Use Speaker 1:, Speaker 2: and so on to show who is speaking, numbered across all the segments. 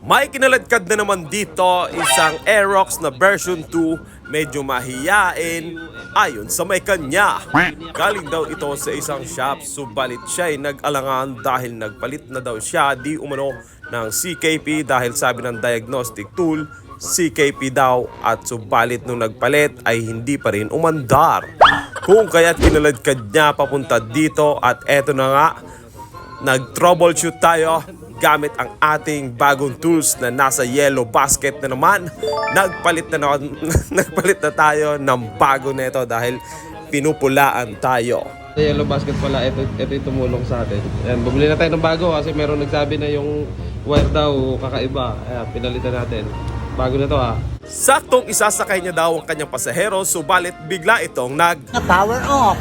Speaker 1: May kinaladkad na naman dito isang Aerox na version 2, medyo mahiyain ayon sa may kanya. Galing daw ito sa isang shop, subalit siya ay nag-alangan dahil nagpalit na daw siya di umano ng CKP dahil sabi ng diagnostic tool, CKP daw, at subalit nung nagpalit ay hindi pa rin umandar. Kung kaya't kinaladkad niya papunta dito at eto na nga, nag-troubleshoot tayo gamit ang ating bagong tools na nasa yellow basket na naman. Nagpalit na tayo ng bago nito dahil pinupulaan tayo.
Speaker 2: Sa yellow basket pala, ito yung tumulong sa atin. Ayan, bumili na tayo ng bago kasi meron nagsabi na yung wire daw kakaiba. Ayan, pinalitan natin. Bago na to ha.
Speaker 1: Saktong isasakay niya daw ang kanyang pasahero, subalit bigla itong
Speaker 3: power off.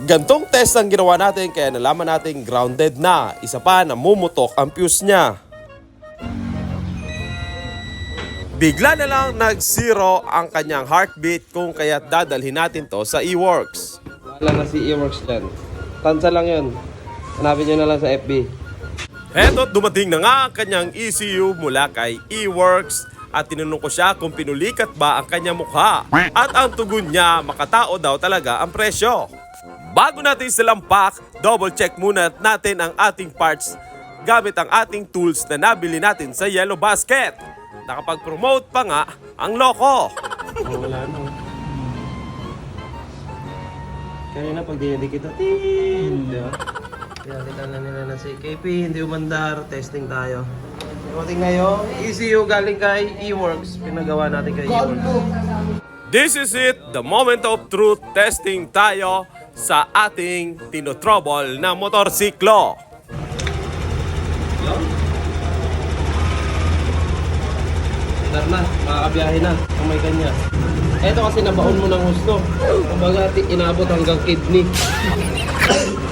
Speaker 1: Gantong test ang ginawa natin kaya nalaman natin grounded na. Isa pa, namumutok ang fuse niya. Bigla na lang nag-zero ang kanyang heartbeat kung kaya't dadalhin natin to sa eWorks.
Speaker 2: Wala na si eWorks dyan. Tansa lang yun. Hanapin nyo na lang sa FB.
Speaker 1: Eto, dumating na nga ang kanyang ECU mula kay eWorks at tinanong ko siya kung pinulikat ba ang kanyang mukha. At ang tugon niya, makatao daw talaga ang presyo. Bago natin silampak, double check muna natin ang ating parts gamit ang ating tools na nabili natin sa yellow basket. Nakapag-promote pa nga ang loko.
Speaker 2: Wala na. Kanina pag dinidikit ito, di ba? Pinakita na nila na si KP, hindi umandar, testing tayo. Dumating ngayon, ECU galing kay eWorks, pinagawa natin kay eWorks.
Speaker 1: This is it, the moment of truth. Testing tayo sa ating tinotrouble na motorsiklo.
Speaker 2: Dar na, makakabiyahe na kung may kanya. Eto kasi nabaon mo ng gusto. Kumbaga, inabot hanggang kidney.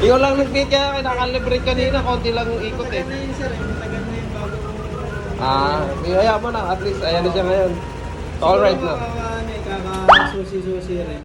Speaker 2: Ikaw lang nag-fit kaya kinakalibrate kanina, konti lang yung ikot eh. Kaya mo na, at least ayan na siya ngayon. Alright na.
Speaker 3: Susi-susi rin.